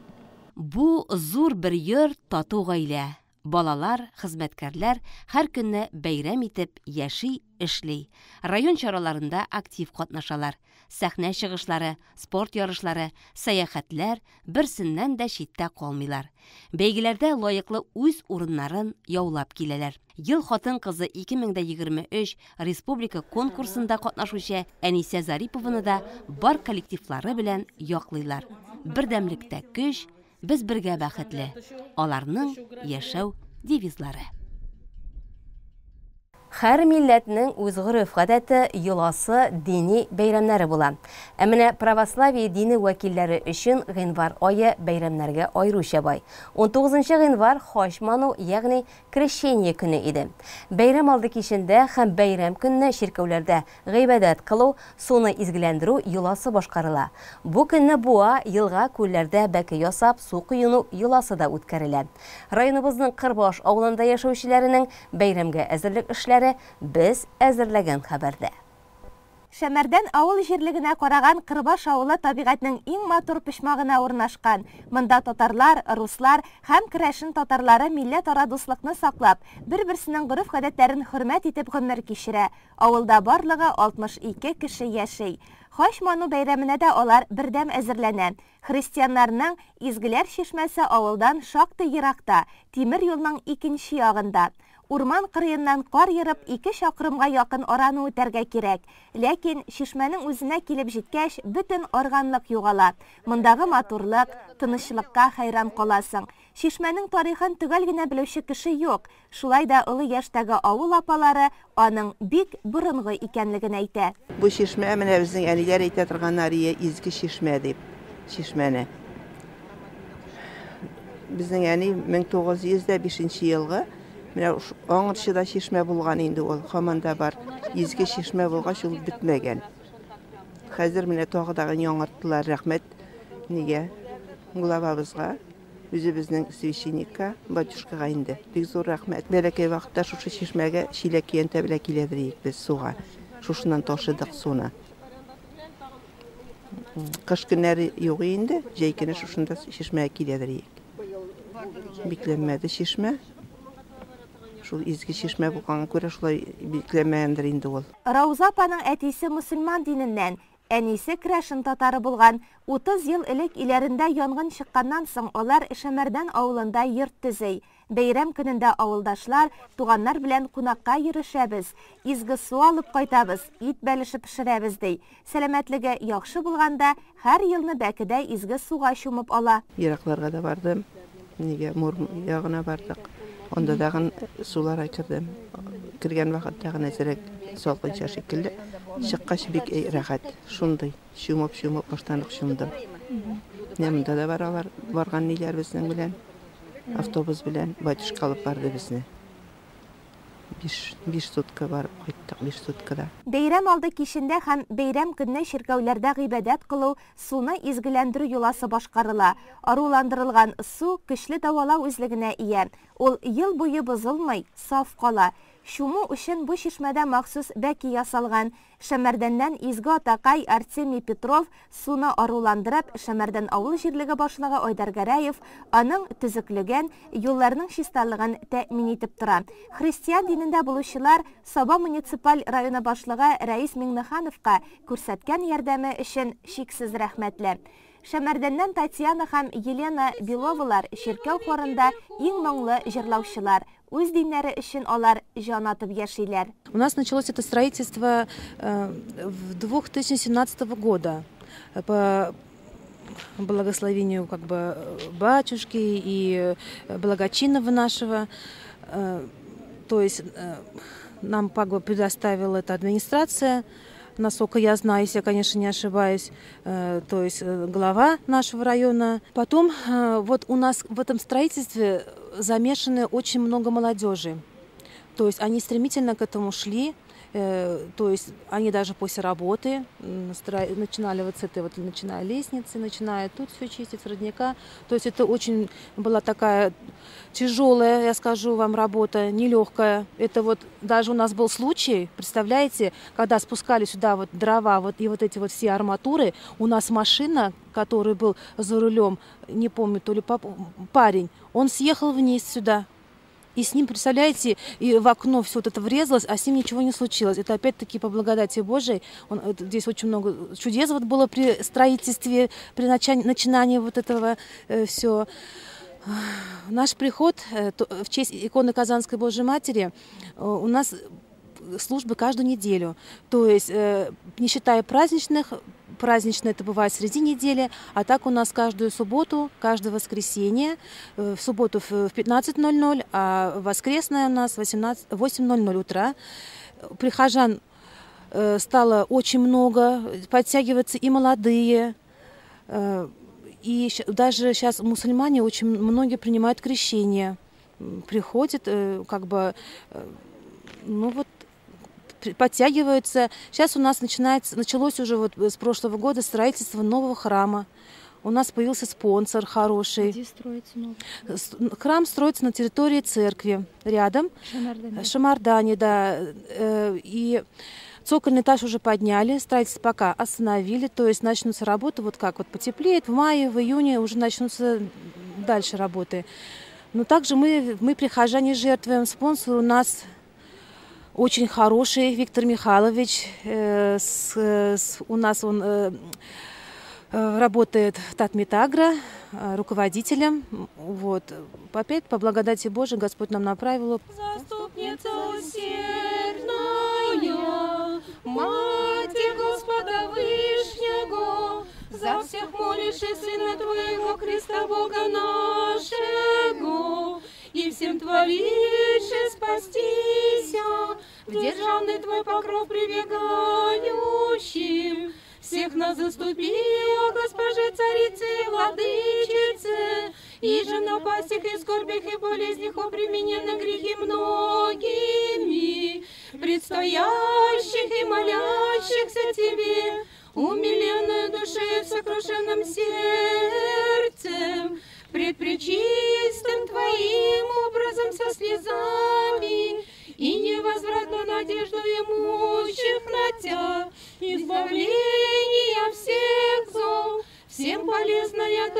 Бу зур бер йорт, тату гаилә. Балалар, хезмәткәрләр һәр көнне бәйрәм итеп яши, эшли. Район чараларында актив катнашалар. Сәхнә чыгышлары, спорт ярышлары, сәяхәтләр берсеннән дә читтә калмыйлар. Бәйгеләрдә лаеклы үз урыннарын яулап киләләр. Ел хатын кызы 2023 республика конкурсында катнашучы Әнисә Зарипованы да бар коллективлары белән яклыйлар. Бердәмлектә көч, без бергә бәхетле. Аларның яшәү девизлары. Һәр милләтнең үз ғөреф-гадәте, йоласы, дини бәйрәмнәре була. Әмінә православие дини вәкилләре өчен гыйнвар айы бәйрәмнәргә айруча бай. 19 гыйнвар хаҗ ману, ягъни крещение көне иде. Бәйрәм алды кичендә һәм бәйрәм көнне чиркәүләрдә гыйбадәт кылу, суны изгеләндерү йоласы башкарыла. Бу көнне буа, елга, күлләрдә бәке ясап, су куену йоласы да үткәрелә. Районыбызның Кырбаш авылында яшәүчеләренең бәйрәмгә әзерлек эшләре без әзерләгән хәбәрдә. Шәмәрдән авыл җирлегенә караган Кырбаш авылы табигатьнең иң матур почмагына урнашкан. Монда татарлар, руслар һәм керәшен татарлары милләт-ара дуслыкны саклап, бер-берсенең гореф-гадәтләрен хөрмәт итеп гомер кичерә. Авылда барлыгы 62 кеше яши. Хаҗ ману бәйрәменә дә алар бердәм әзерләнә. Христианнарның Изгеләр чишмәсе авылдан шактый еракта, тимер юлның икенче ягында. Урман кырыеннан кар йырып 2 чакрымга якын араны үтәргә кирәк. Ләкин чишмәнең үзенә килеп җиткәч, бөтен арганлык югала. Мондагы матурлык, тынычлыкка хайран каласың. Чишмәнең тарихын төгәл генә белүче кеше юк. Шулай да олы яшьтәге авыл апалары аның бик борынгы икәнлеген әйтә. Бу чишмә менә безнең әниләр әйтә торганнар, изге чишмә дип. Чишмәне. Безнең әни 1905 елгы менә аңырчыда чишмә булган инде ул. Һаманда бар. Изге чишмә булгач ул бетмәгән. Хәзер менә тагыдагы яңарттылар, рәхмәт. Нигә? Главабызга, үзебезнең священникка, батюшкага инде. Бик зур рәхмәт. Бәләкәй вакытта шушы чишмәгә чиләк янта белә киләдер без суга. Шушыннан ташыдык суны. Кыш көннәре юк инде, җәй көне шушында чишмәгә киләдер. Бикләнмәде чишмә. Шул изге чишмә булганга күрә шулай бикләмәгәндер инде ул. Рауза апаның әтисе мусульман диненнән, әнисе керәшен татары булган. 30 ел элек иләрендә янгын чыкканнан соң алар Шәмәрдән авылында йорт төзей. Бәйрәм көнендә авылдашлар, туганнар белән кунакка йөришәбез, изге су алып кайтабыз, ит бәлешеп пешерәбез ди. Сәламәтлеге яхшы булганда һәр елны бәкедә изге суга чумып ала. Еракларга да бардым. Нигә Мур ягына бардык. Онда дагын суларга кирдем. Киргән вакытта гына зирәк салкынча шикелле. Чыккач бик рәхәт. Шундый чумып баштанлык чумдым. Нәмдә дә баралар, барган ниләр безнең белән. Автобус белән батюшка алып барды безне. 5 сутка барып кайттык, 5 суткада. Бәйрәм алды кичендә һәм бәйрәм көнне чиркәүләрдә гыйбадәт кылу, суны изгеләндерү юласы башкарыла. Аруландырылган су көчле давалау үзлегенә ия. Ул ел буе бозылмый, саф кала. Шуmu өчен бу чишмәдә махсус бәки ясалган. Шәмәрдәннән изге атакай Артемий Петров суны аруландырып, Шәмәрдән авыл җирлеге башлыгы Айдар Гәрәев аның төзеклеген, юлларның чисталыгын тәэмин итеп тора. Христиан динендә булучылар Саба муниципаль районы башлыгы Рәис Миңнехановка күрсәткән ярдәме өчен шиксез рәхмәтле. Шәмәрдәннән Татьяна һәм Елена Беловалар чиркәү хорында иң моңлы җырлаучылар. Үз диннәре өчен алар җан атып яшиләр. У нас началось это строительство в 2017 года по благословению батюшки и благочинного нашего. То есть нам предоставила эта администрация, насколько я знаю, если я, конечно, не ошибаюсь, то есть глава нашего района. Потом вот у нас в этом строительстве замешаны очень много молодежи. То есть они стремительно к этому шли. То есть они даже после работы начинали вот с этой вот, начиная лестницы, начиная тут все чистить, с родника. То есть это очень была такая тяжелая, я скажу вам, работа, нелегкая. Это вот даже у нас был случай, представляете, когда спускали сюда вот дрова вот, и вот эти вот все арматуры, у нас машина, который был за рулем, не помню, то ли парень, он съехал вниз сюда. И с ним, представляете, и в окно все вот это врезалось, а с ним ничего не случилось. Это опять-таки по благодати Божией. Здесь очень много чудес вот было при строительстве, при начинании вот этого все. Наш приход в честь иконы Казанской Божьей Матери у нас службы каждую неделю. То есть, не считая праздничных, празднично это бывает среди недели, а так у нас каждую субботу, каждое воскресенье, в субботу в 15:00, а воскресное у нас в 8:00 утра. Прихожан стало очень много, подтягиваются и молодые, и даже сейчас мусульмане очень многие принимают крещение, приходят, как бы, ну вот, подтягиваются. Сейчас у нас началось уже вот с прошлого года строительство нового храма. У нас появился спонсор хороший. Где строится новый? Храм строится на территории церкви, рядом. Шамардане, да. И цокольный этаж уже подняли, строительство пока остановили, то есть начнутся работы, вот как вот потеплеет, в мае, в июне уже начнутся дальше работы. Но также мы прихожане, жертвуем. Спонсор у нас очень хороший, Виктор Михайлович. У нас он работает в Татметагро руководителем. Вот. Опять по благодати Божией Господь нам направил. Заступница усердная, Матерь Господа Вышнего, за всех молишь и Сына Твоего Христа Бога нашего, и всем творишь спастися, в державный Твой покров прибегающим. Всех нас заступи, о Госпоже, Царице и Владычице, и же напастях и скорбях и болезнях обремененных грехи многими, предстоящих и молящихся Тебе, умиленную душею сокрушенным сердцем, пред пречистым Твоим образом со слезами, и невозвратно надежду имущих на Тя, избавление всех зол, всем полезное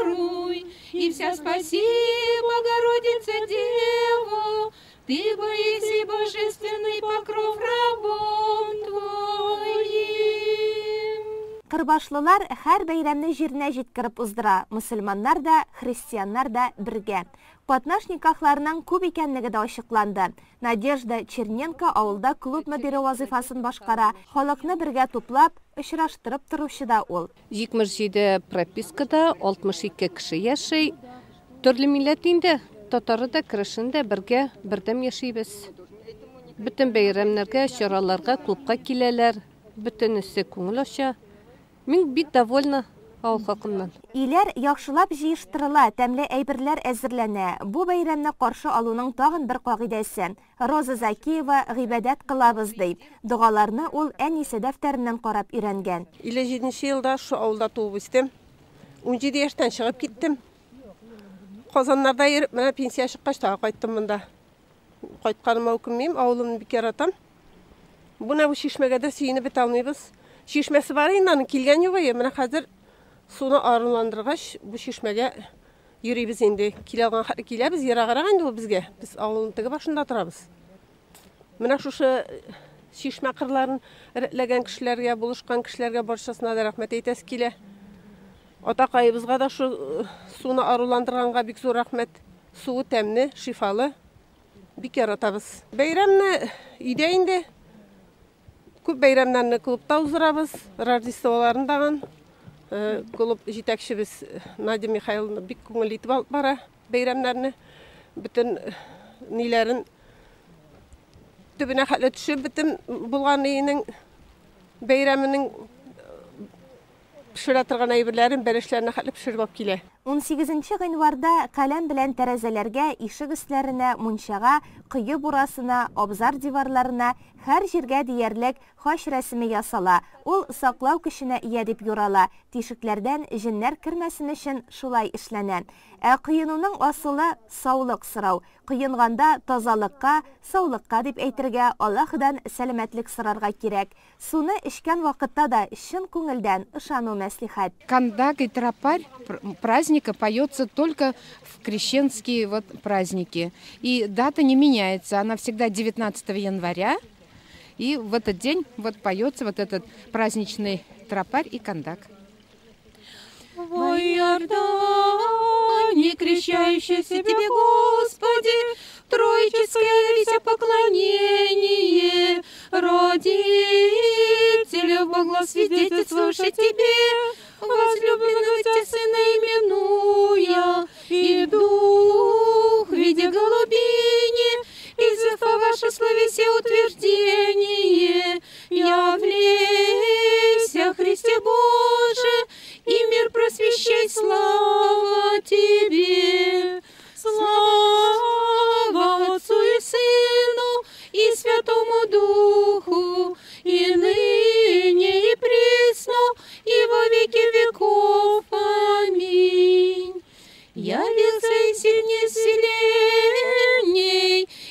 даруй, и вся спаси, Богородица Дева, Ты боиси божественный покров рабом Твоим. Кырбашлылар һәр бәйрәмне җиренә җиткереп уздыра, мөселманнар да, христианнар да бергә. Катнаш никахларының күп икәнлеге дә ачыкланды. Надежда Черненко авылда клуб мөдире вазифасын башкара, халыкны бергә туплап, очраштырып торучы да ул. 27 пропискада 62 кеше яши. Төрле милләт инде, татары да, керәшен дә бергә бердәм яшибез. Бөтен бәйрәмнәргә, чараларга, клубка киләләр. Бөтенесе күңел ача. Мин бик довольна авыл хакыннан. Иләр яхшылап җыештырыла, тәмле әйберләр әзерләнә. Бу бәйрәмне каршы алуның тагын бер кагыйдәсе. Роза Закиева гыйбадәт кылабыз ди. Дугаларны ул әнисе дәфтәреннән карап өйрәнгән. 57 елда шу авылда туып үстем. 17 яшьтән чыгып киттем. Казаннарда йөреп, менә пенсия чыккач та кайттым монда. Кайтканыма үкенмим, авылымны бик яратам. Буна бу шишмәгә дә сөенеп бетә алмыйбыз. Шишмәсе бар инде, аны килгән юк, менә хәзер суны аруландыргач, бу шишмәгә йөрибез инде. Киләбез, ераграк инде бу безгә. Без авылның теге башында торабыз. Менә шушы шишмә кырларын рәтләгән кешеләргә, булышкан кешеләргә барчасына да рәхмәт әйтәс килә. Атакайыбызга да шу суны аруландырганга бик зур рәхмәт. Суы тәмле, шифалы. Бик яратабыз. Бәйрәмне өйдә инде күп бәйрәмнәрне клубта уздырабыз, Рождестволарын даган. Клуб җитәкчебез Надя Михайловна бик күңел итеп алып бара бәйрәмнәрне. Бөтен ниләрен төбенә хәтле төшеп, бөтен булган өйнең бәйрәменең пешерә торган әйберләрен, бәлешләрне хәтле пешереп алып килә. 18 гыйнварда каләм белән тәрәзәләргә, ишек өсләренә, мунчага, кые бурасына, абзар диварларына, һәр җиргә диярлек хач рәсеме ясала. Ул саклау көченә ия дип юрала. Тишекләрдән җеннәр кермәсен өчен шулай эшләнә. Ә кыенуның асылы саулык сорау. Кыенганда тазалыкка, саулыкка дип әйтергә, Аллаһыдан сәламәтлек сорарга кирәк. Суны эчкән вакытта да чын күңелдән ышану мәслихәт. Кандак и тропарь праздника поется только в крещенские праздники. И дата не меняется, она всегда 19 января. И в этот день поется этот праздничный тропарь и кандак. Во Иордане, крещающийся Тебе, Господи, троическое вся поклонение, родителю могла свидетельствовать тебе, возлюбленного тебя Сына именуя, и Дух в виде голубини, известно ваше словесие утверждение, явлейся, Христе Боже, и мир просвещай, слава тебе. Слава Отцу и Сыну, и Святому Духу, и ныне, и присно, и во веки веков. Аминь. Явился и сильнее вселенней,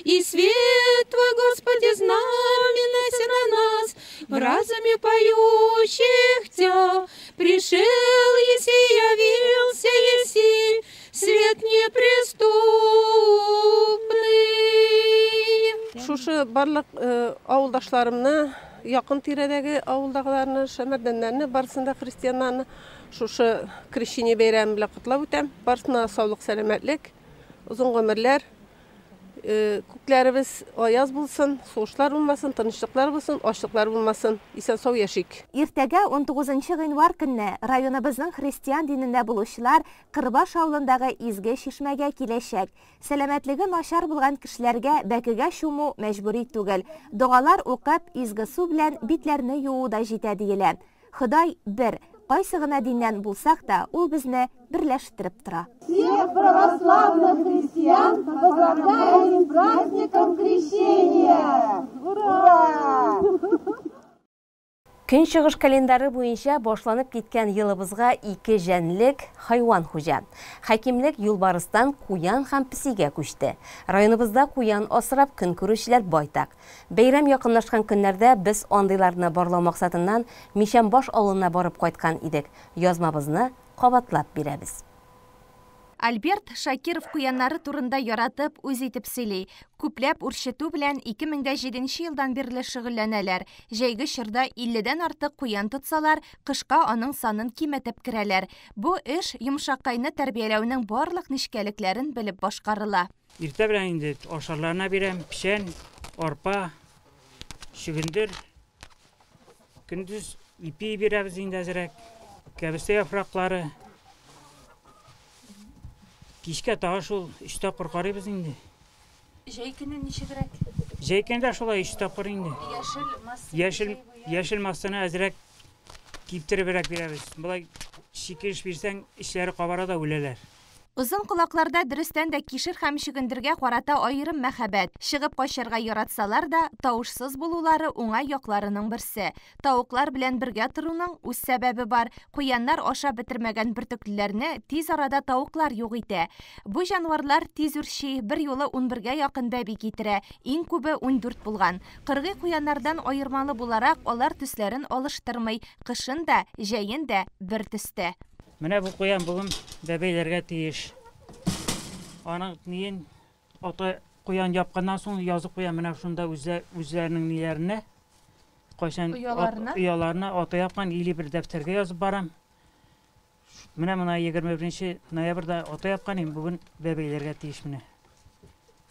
и свет Твой, Господи, знаменайся на нас, в разуме поющих Тя, пришел еси, явился еси, свет неприступный. Шушы барлык авылдашларымны, якын тирәдәге авылдагыларны, шәмәрдәннәрне, барысында христианнарны шушы крещение бәйрәме белән котлап үтәм. Барысына саулык, сәламәтлек, озын гомерләр, күкләребез аяз булсын, сугышлар булмасын, тынычлыклар булсын, ачлыклар булмасын, исән-сау яшик. Иртәгә 19 гыйнвар көнне районыбызның христиан динендә булучылар Кырбаш авылындагы изге чишмәгә киләчәк. Сәламәтлеге начар булган кешеләргә бәкегә чуму мәҗбүри түгел. Дугалар укып, изге су белән битләрне юу да җитә диелә. Ходай бер, кайсы гына диннән булсак та, ул безне берләштереп тора. Всех православных христиан поздравляем с праздником крещения! Ура! Көнчыгыш календары буенча башланып киткән елыбызга 2 җәнлек хайван хуҗа. Хакимлек юлбарыстан куян һәм песигә күчте. Районыбызда куян асрап көн күрүчеләр байтак. Бәйрәм якынлашкан көннәрдә без андыйларны барлау максатыннан Мишәмбаш авылына барып кайткан идек. Язмабызны кабатлап бирәбез. Альберт Шакиров куяннары турында яратып, үз итеп сөйли. Күпләп үрчетү белән 2007 елдан бирле шөгыльләнәләр. Җәйге чорда 50дән артык куян тотсалар, кышка аның санын киметеп керәләр. Бу эш йомшакайны тәрбияләүнең барлык нечкәлекләрен белеп башкарыла. Иртә белән инде ашарларына бирәм, печән, арпа, шөгендер. Көндез ипи бирәбез инде әзрәк. Кәбестә яфраклары. Кичкә тагы шул 3 тапкыр карыйбыз инде. Җәй көне ничегрәк? Җәй көндә шулай 3 тапкыр инде. Яшел массаны әзрәк киптеребрәк бирәбез. Булай шикеш бирсәң, эшләре кабара да үләләр. Узын кулакларда дөрестән дә кишер һәм шөгендергә карата аерым мәхәббәт. Чыгып качарга яратсалар да, тавышсыз булулары уңай якларының берсе. Тавыклар белән бергә торуның үз сәбәбе бар. Куяннар аша бетермәгән бөртекләрне тиз арада тавыклар юк итә. Бу җанварлар тиз үрчи, бер юлы 11гә якын бәби китерә. Иң күбе 14 булган. Кыргый куяннардан аермалы буларак алар төсләрен алыштырмый. Кышын да, җәен дә бер төстә. Менә бу куян бүген бәбәйләргә тиеш. Аның ниен ата куян япканнан соң язып куян менә шунда үзләренең ниләренә, кайчан уяларына ата япкан 51 дәфтәргә язып барам. Менә 21 ноябрьдә ата япкан инде бүген бәбәйләргә тиеш менә.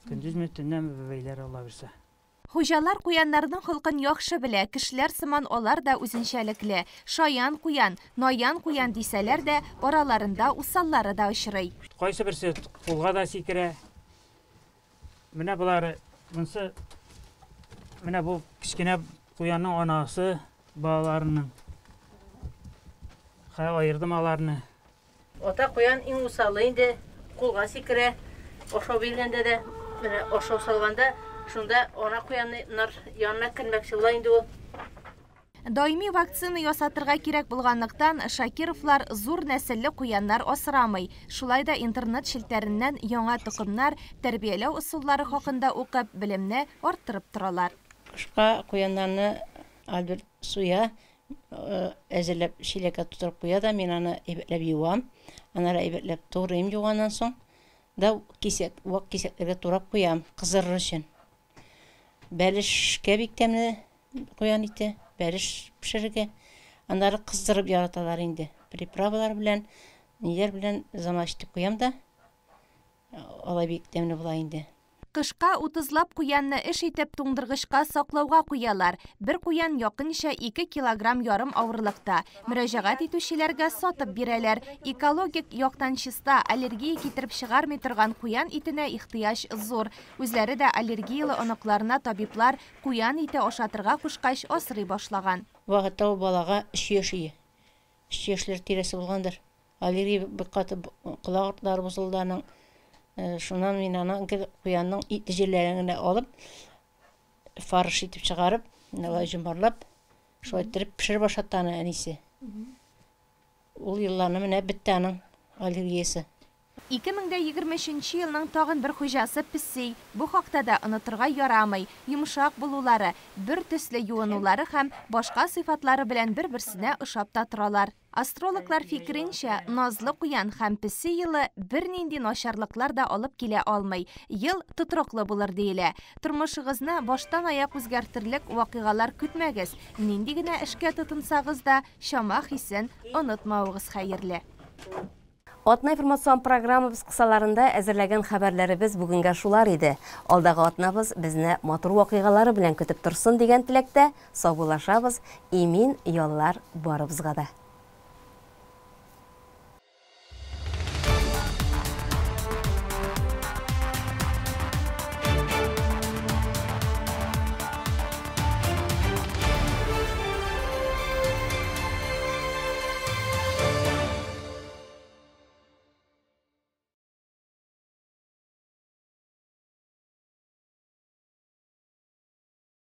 Көндезме төннәме бәбәйләр Алла бирсә. Хуҗалар куяннарның холкын яхшы белә, кешеләр сыман алар да үзенчәлекле. Шаян куян, наян куян дисәләр дә, араларында усаллары да очрый. Кайсы берсе кулга да сикерә. Менә булары, монсы менә бу кичкенә куянның анасы балаларының. Айырдым аларны. Ата куян иң усалы инде, кулга сикерә. Ошау биргәндә дә, менә ошау салганда шунда ана куяннар янына килмәкче була инде ул. Даими вакцина ясатырга кирәк булганлыктан Шакировлар зур нәселле куяннар асрамый. Шулай да интернет шелтәреннән яңа тукымнар, тәрбияләү усуллары хакында укып, белемне арттырып торалар. Кышка куяннарны Альберт суя, әзерләп шилеккә тутырып куя да, мин аны әйбәтләп юам. Аннары әйбәтләп турыйм юганнан соң, да вак кисәкләргә турап куям, кызырыр өчен. Бәлешкә бик тәмле куян ите, бәлеш пешерергә. Аннары кыздырып яраталар инде. Приправалар белән, ниләр белән замаштып куям да, алай бик тәмле була инде. Кышка 30лап куянны эш итеп туңдыргычка саклауга куялар. Бер куян якынча 2,5 килограмм авырлыкта. Мөрәҗәгать итүчеләргә сатып бирәләр. Экологик яктан чиста, аллергия китереп чыгармый торган куян итенә ихтыяҗ зур. Үзләре дә аллергиялы оныкларына табиблар куян ите ашатырга кушкач асрый башлаган. Вакытта балага 3 яши. 3 яшьләр тирәсе булгандыр. Аллергия бик каты колаглары бозылды. Шуннан мин аны куянның ит җирләренә алып, фарш итеп чыгарып, җимарлап, шулай итеп пешереп ашатты аны әнисе. Ул елларны менә бетте аның аллергиясе. 2023 елның тагын бер хуҗасы песи. Бу хакта да онытырга ярамый. Йомшак булулары, бер төсле юынулары һәм башка сыйфатлары белән бер-берсенә ошап та торалар. Астрологлар фикеренчә, назлы куян һәм песи елы бернинди начарлыклар да алып килә алмый. Ел тотрыклы булыр диелә. Тормышыгызны баштан аяк үзгәртерлек вакыйгалар көтмәгез. Нинди генә эшкә тотынсагыз да, чама хисен онытмавыгыз хәерле. Атна информацион программабыз кысаларында әзерләгән хәбәрләребез бүгенгә шулар иде. Алдагы атнабыз безне матур вакыйгалары белән көтеп торсын дигән теләктә саубуллашабыз. Имин яллар барыбызга да.